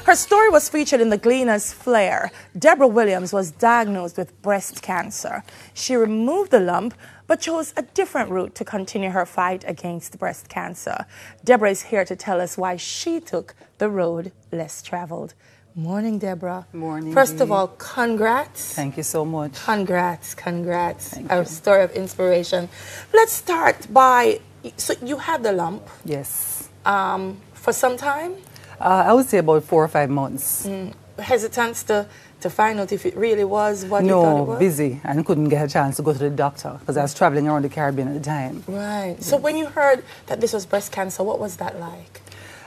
Her story was featured in the Gleaner's Flare. Debra Williams was diagnosed with breast cancer. She removed the lump, but chose a different route to continue her fight against breast cancer. Debra is here to tell us why she took the road less traveled. Morning, Debra. Morning. First of all, congrats. Thank you so much. Congrats, congrats. Thank A you. story of inspiration. Let's start by, so you had the lump. Yes. For some time? I would say about 4 or 5 months. Hesitance to find out if it really was what you thought it No, was? busy, and couldn't get a chance to go to the doctor because I was traveling around the Caribbean at the time. Right. So when you heard that this was breast cancer, what was that like?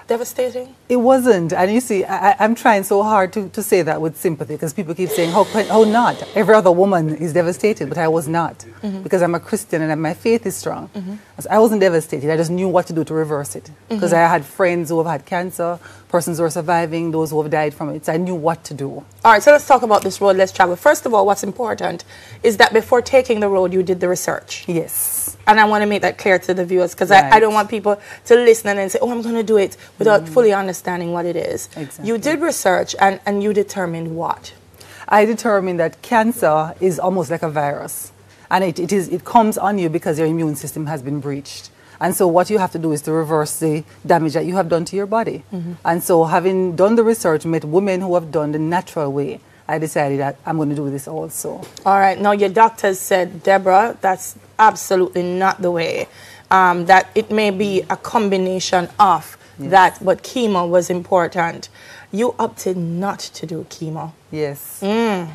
Devastating? It wasn't, and you see, I'm trying so hard to say that with sympathy because people keep saying, how not? Every other woman is devastated, but I was not because I'm a Christian and my faith is strong. So I wasn't devastated, I just knew what to do to reverse it because I had friends who have had cancer, persons who are surviving, those who have died from it, so I knew what to do. All right, so let's talk about this road less travel. First of all, what's important is that before taking the road, you did the research. Yes. And I want to make that clear to the viewers because Right. I don't want people to listen and then say, oh, I'm going to do it without fully understanding what it is. Exactly. You did research and you determined what? I determined that cancer is almost like a virus, and it comes on you because your immune system has been breached. And so what you have to do is to reverse the damage that you have done to your body. And so having done the research, met women who have done the natural way, I decided that I'm going to do this also. All right. Now, your doctors said, Debra, that's absolutely not the way. That it may be a combination of that, but chemo was important. You opted not to do chemo. Yes.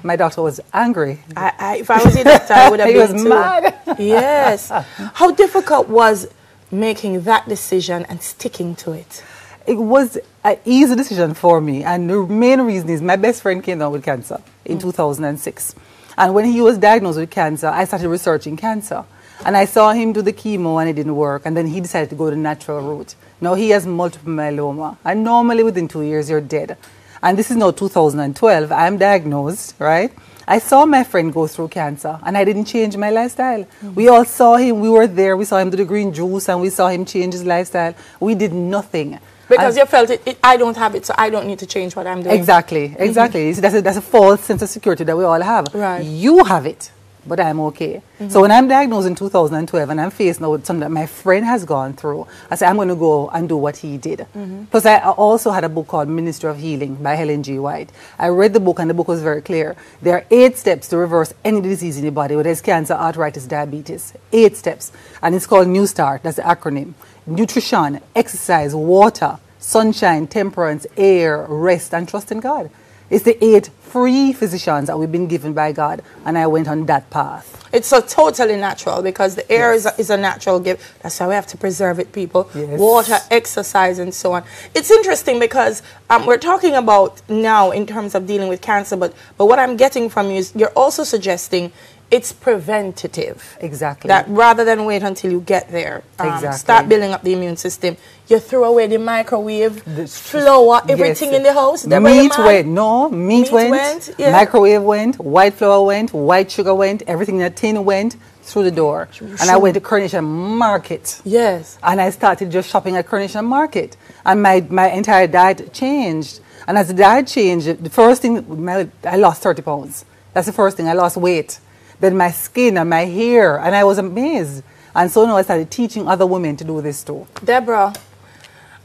My doctor was angry. If I was your doctor, I would have He been was too. mad. Yes. How difficult was making that decision and sticking to it? It was an easy decision for me, and the main reason is my best friend came down with cancer in 2006. And when he was diagnosed with cancer, I started researching cancer. And I saw him do the chemo and it didn't work, and then he decided to go the natural route. Now he has multiple myeloma, and normally within 2 years you're dead. And this is now 2012, I'm diagnosed, right? I saw my friend go through cancer, and I didn't change my lifestyle. We all saw him, we were there, we saw him do the green juice, and we saw him change his lifestyle. We did nothing. Because you felt I don't have it, so I don't need to change what I'm doing. Exactly, exactly. That's a false sense of security that we all have. Right. You have it, but I'm okay. So when I'm diagnosed in 2012 and I'm faced now with something that my friend has gone through, I said, I'm going to go and do what he did. Plus, I also had a book called Ministry of Healing by Helen G. White. I read the book, and the book was very clear. There are 8 steps to reverse any disease in your body, whether it's cancer, arthritis, diabetes. 8 steps. And it's called New Start. That's the acronym. Nutrition, exercise, water, sunshine, temperance, air, rest, and trust in God. It's the 8 free physicians that we've been given by God, and I went on that path. It's so totally natural because the air is a natural gift. That's why we have to preserve it, people. Yes. Water, exercise, and so on. It's interesting because we're talking about now in terms of dealing with cancer, but what I'm getting from you is you're also suggesting it's preventative. Exactly. That rather than wait until you get there, Exactly. start building up the immune system. You throw away the microwave, flour, everything Yes. in the house. Meat went, no, meat went, yeah. microwave went, white flour went, white sugar went, everything in a tin went through the door. And I went to Coronation Market. Yes. And I started just shopping at Coronation Market. And my entire diet changed. And as the diet changed, the first thing, I lost 30 pounds. That's the first thing, I lost weight. Then my skin and my hair, and I was amazed. And so now I started teaching other women to do this too. Debra,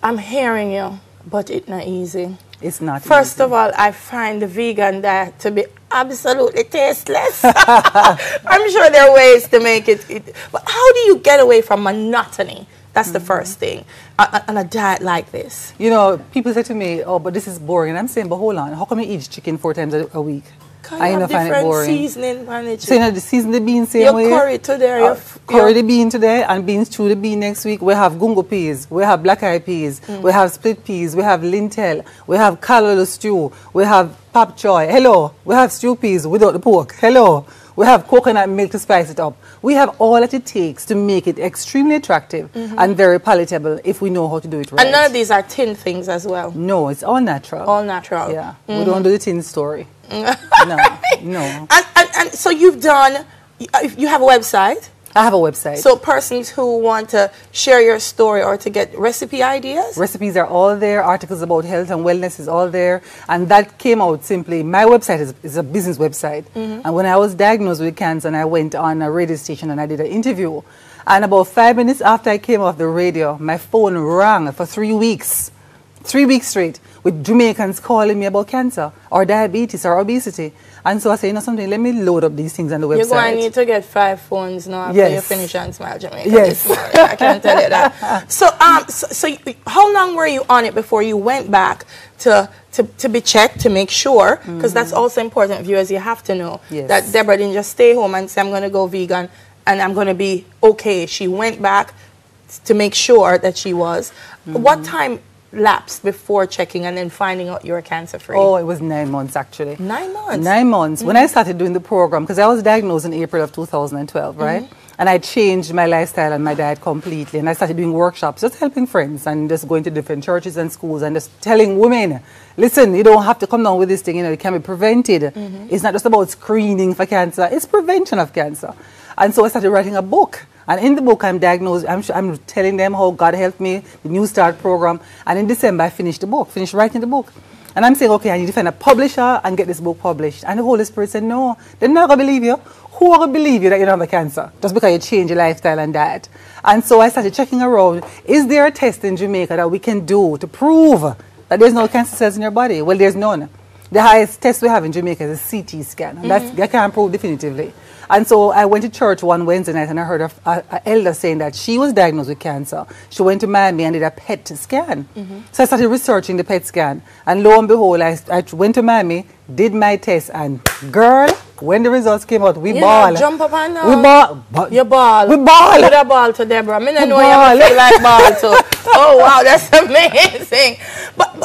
I'm hearing you, but it's not easy. It's not First easy. of all, I find the vegan diet to be absolutely tasteless. I'm sure there are ways to make it. But how do you get away from monotony? That's the first thing on a diet like this. You know, people say to me, oh, but this is boring. And I'm saying, but hold on, how come you eat chicken 4 times a week? I have different seasoning on it. So you know, the season the beans same your way. Curry today. Curry the bean today and beans chew the bean next week. We have gungo peas. We have black eyed peas. We have split peas. We have lintel. We have callaloo stew. We have pap choy. Hello. We have stew peas without the pork. Hello. We have coconut milk to spice it up. We have all that it takes to make it extremely attractive and very palatable if we know how to do it right. And none of these are tin things as well. No, it's all natural. All natural. Yeah. We don't do the tin story. No. And so you've done, you have a website. I have a website. So persons who want to share your story or to get recipe ideas? Recipes are all there. Articles about health and wellness is all there. And that came out simply. My website is a business website. And when I was diagnosed with cancer, and I went on a radio station and I did an interview. And about 5 minutes after I came off the radio, my phone rang for 3 weeks. 3 weeks straight, with Jamaicans calling me about cancer or diabetes or obesity. And so I say, you know something, let me load up these things on the website. You're going to need to get 5 phones now after you finish on Smile Jamaica. Yes. I can tell you that. So, how long were you on it before you went back to be checked, to make sure? Because that's also important, viewers. You have to know that Debra didn't just stay home and say, I'm going to go vegan and I'm going to be okay. She went back to make sure that she was. What time lapsed before checking and then finding out you were cancer free? Oh, it was 9 months actually. 9 months? 9 months. When I started doing the program, because I was diagnosed in April of 2012, right? And I changed my lifestyle and my diet completely. And I started doing workshops, just helping friends and just going to different churches and schools and just telling women, listen, you don't have to come down with this thing, you know, it can be prevented. It's not just about screening for cancer, it's prevention of cancer. And so I started writing a book. And in the book, I'm diagnosed, I'm telling them how God helped me, the New Start program. And in December, I finished writing the book. And I'm saying, okay, I need to find a publisher and get this book published. And the Holy Spirit said, no, they're not going to believe you. Who are going to believe you that you don't have cancer? Just because you change your lifestyle and diet. And so I started checking around, is there a test in Jamaica that we can do to prove that there's no cancer cells in your body? Well, there's none. The highest test we have in Jamaica is a CT scan. And that can't prove definitively. And so I went to church one Wednesday night and I heard an elder saying that she was diagnosed with cancer. She went to Miami and did a PET scan. So I started researching the PET scan. And lo and behold, I went to Miami, did my test, and girl, when the results came out, we ball. Jump up and we ball. You ball. We ball. Put a ball to Debra. I mean, I know you feel like ball too. Oh, wow, that's amazing. But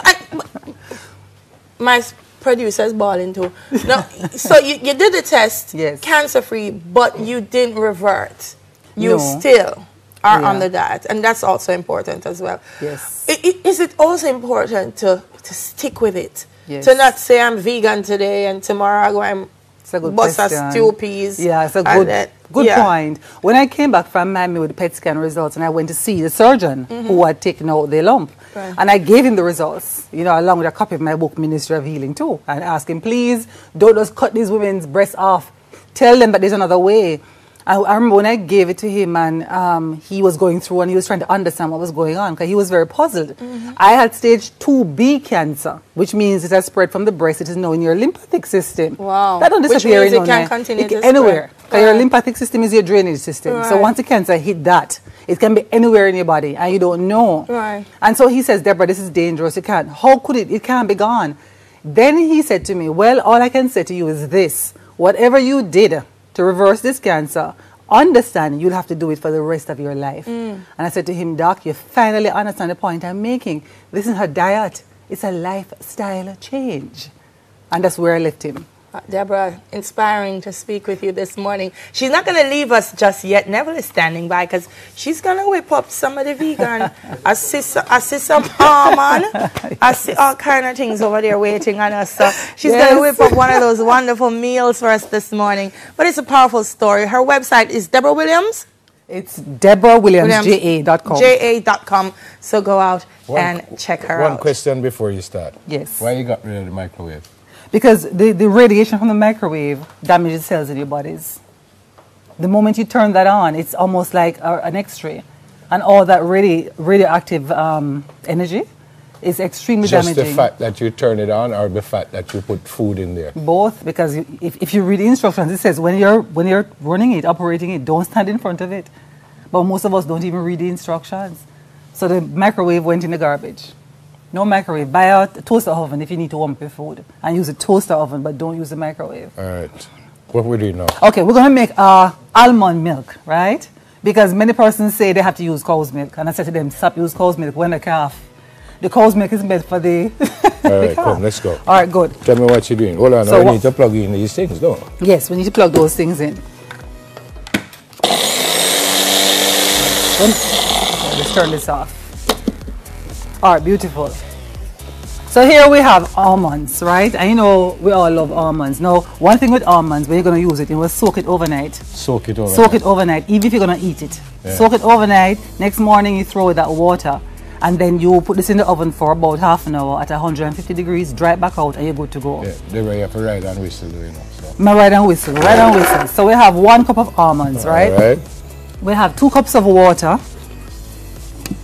my producer's balling too. No, so you did the test, cancer-free, but you didn't revert. You still are on the diet, and that's also important as well. Yes. Is it also important to stick with it? Yes. To not say I'm vegan today and tomorrow I go and bust a stew peas. Yeah, it's a good point. When I came back from Miami with the PET scan results and I went to see the surgeon who had taken out the lump, and I gave him the results, you know, along with a copy of my book, Ministry of Healing too, and asked him, please, don't just cut these women's breasts off. Tell them that there's another way. I remember when I gave it to him and he was going through and he was trying to understand what was going on because he was very puzzled. I had stage 2B cancer, which means it has spread from the breast. It is now in your lymphatic system. Wow. That don't disappear. Which means it can continue to anywhere. Because your lymphatic system is your drainage system. So once the cancer hit that, it can be anywhere in your body and you don't know. And so he says, Debra, this is dangerous. You can't. How could it? It can't be gone. Then he said to me, well, all I can say to you is this. Whatever you did to reverse this cancer, understand you'll have to do it for the rest of your life. And I said to him, Doc, you finally understand the point I'm making. This isn't a diet. It's a lifestyle change. And that's where I left him. Debra, inspiring to speak with you this morning. She's not going to leave us just yet. Neville is standing by because she's going to whip up some of the vegan. I see some almond. I see all kind of things over there waiting on us. So she's going to whip up one of those wonderful meals for us this morning. But it's a powerful story. Her website is Debra Williams. It's DebraWilliamsJA.com. JA.com. So go out and check her out. One question before you start. Yes. Why you got rid of the microwave? Because the radiation from the microwave damages cells in your bodies. The moment you turn that on, it's almost like an X-ray. And all that radioactive energy is extremely damaging. Just the fact that you turn it on or the fact that you put food in there? Both, because if you read the instructions, it says when you're running it, operating it, don't stand in front of it. But most of us don't even read the instructions. So the microwave went in the garbage. No microwave. Buy a toaster oven if you need to warm up your food. And use a toaster oven, but don't use a microwave. All right. What we do now? Okay, we're going to make almond milk, right? Because many persons say they have to use cow's milk. And I said to them, stop use cow's milk when a calf. The cow's milk is meant for the All right, come, let's go. All right, good. Tell me what you're doing. Hold on, I need to plug in these things, don't I? Yes, we need to plug those things in. Let's turn this off. All right, beautiful. So here we have almonds, right? And you know we all love almonds. Now, one thing with almonds, when you're going to use it, you will soak it overnight. Soak it overnight. Soak it overnight, even if you're going to eat it. Yeah. Soak it overnight. Next morning, you throw that water. And then you put this in the oven for about half an hour at 150 degrees, dry it back out, and you're good to go. Yeah, Debra, you have to ride and whistle, you know. So. My ride and whistle, ride and whistle. So we have 1 cup of almonds, right? All right. We have 2 cups of water.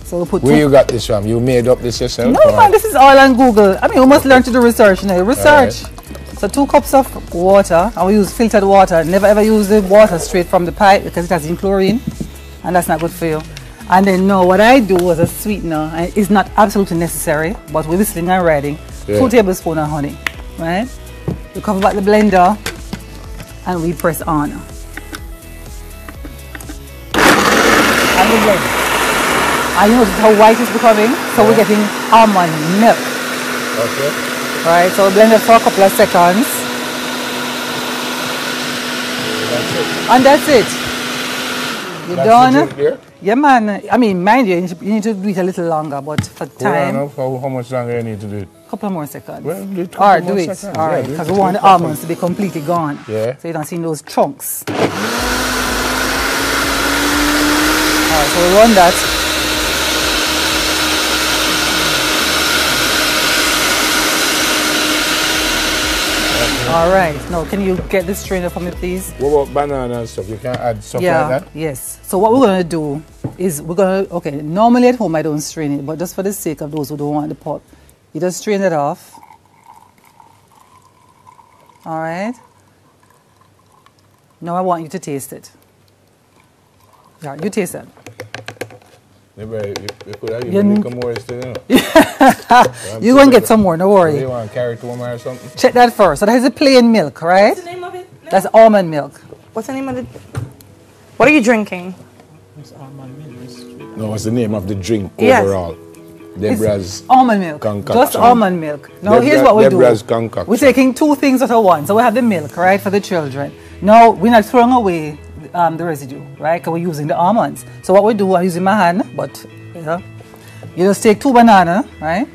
So we put Where you got this from? You made up this yourself? No, man, this is all on Google. I mean, we must learn to do research, you know. Research. Right. So 2 cups of water, and we use filtered water. Never ever use the water straight from the pipe because it has in chlorine, and that's not good for you. And then now what I do as a sweetener, and it's not absolutely necessary, but we're whistling and riding, 2 tablespoons of honey, right? We cover back the blender, and we press on. And we blend. And you notice how white it's becoming, so we're getting almond milk. Okay. Right, so blend it for a couple of seconds. That's it. And that's it. You're done? The drink here? Yeah, man. I mean, mind you, you need to do it a little longer, but for time, How much longer you need to do it? a couple more seconds. Well, do it All right, couple do more it. seconds. All right, Yeah, do it. because we want the almonds to be completely gone. Yeah. So you don't see those chunks. All right, so we run that. All right. Now, can you get this strainer for me, please? What about banana and stuff? You can add stuff like that? Yes. So what we're going to do is we're going to, okay, normally at home I don't strain it, but just for the sake of those who don't want the pulp, you just strain it off. All right. Now I want you to taste it. Yeah, you taste it. Maybe you could have given me more instead, you know. You're going to get some more, don't worry. You want to carry it to home or something? Check that first. So that is a plain milk, right? What's the name of it? That's almond milk. What's the name of it? What are you drinking? No, what's the name of the drink Yes. overall? Debra's Almond milk. concoction. Just almond milk. Now here's what we do. Debra's concoction. We're taking 2 things out of one. So we have the milk, right, for the children. Now we're not throwing away the residue, right, because we're using the almonds. So what we do, I'm using my hand, but you know, you just take 2 bananas, right?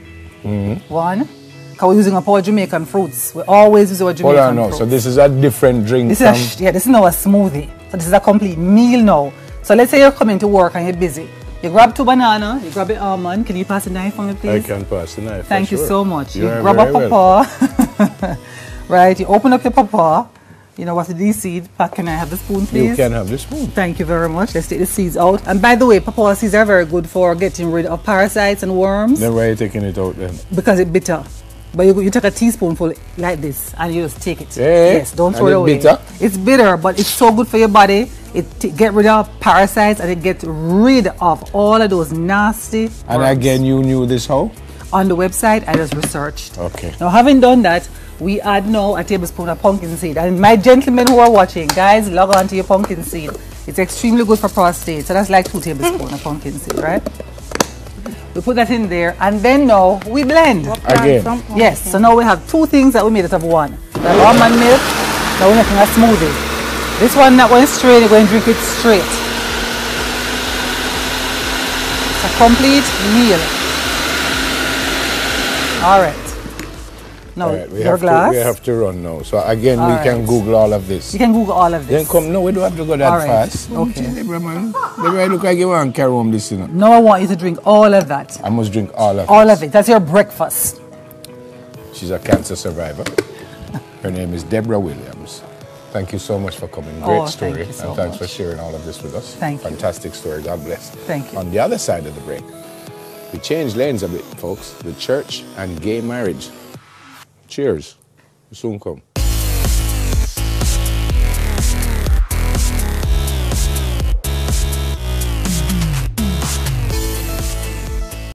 1, because we're using up our Jamaican fruits. We always use our Jamaican Hold on, no. fruits. So this is a different drink This from... is this is now a smoothie. So this is a complete meal now. So let's say you're coming to work and you're busy. You grab 2 bananas, you grab the almond. Can you pass the knife for me, please? I can pass the knife. Thank you sure. so much. You are grab a very pawpaw. Right, you open up your pawpaw. You know what's the seed? Pat, can I have the spoon, please? You can have the spoon. Thank you very much. Let's take the seeds out. And by the way, pawpaw seeds are very good for getting rid of parasites and worms. Then why are you taking it out then? Because it's bitter. But you take a teaspoonful like this and you just take it. Yeah. Yes, don't And throw it it's away. bitter? It's bitter, but it's so good for your body. It get rid of parasites and it gets rid of all of those nasty And worms. again, you knew this how? On the website, I just researched. Okay. Now, having done that, we add now a tablespoon of pumpkin seed. And my gentlemen who are watching, guys, log on to your pumpkin seed. It's extremely good for prostate. So that's like 2 tablespoons of pumpkin seed, right? We put that in there, and then now we blend. Again. Yes, so now we have 2 things that we made out of one. We have almond milk, now we're making a smoothie. This one, not going straight, you're going to drink it straight. It's a complete meal. All right. Now, All right, your glass. we have to run now. So again, All we can right. Google all of this. You can Google all of Then this. come, no, we don't have to go that All right. fast. Okay. Debra, man. Debra, look like you want to carry home this, you know. Now I want you to drink all of that. I must drink all of All of it. That's your breakfast. She's a cancer survivor. Her name is Debra Williams. Thank you so much for coming. Great Oh, story. thank you so and thanks much. for sharing all of this with us. Thank you. Fantastic story. God bless. Thank you. On the other side of the break, we changed lanes a bit, folks. The church and gay marriage. Cheers. We soon come.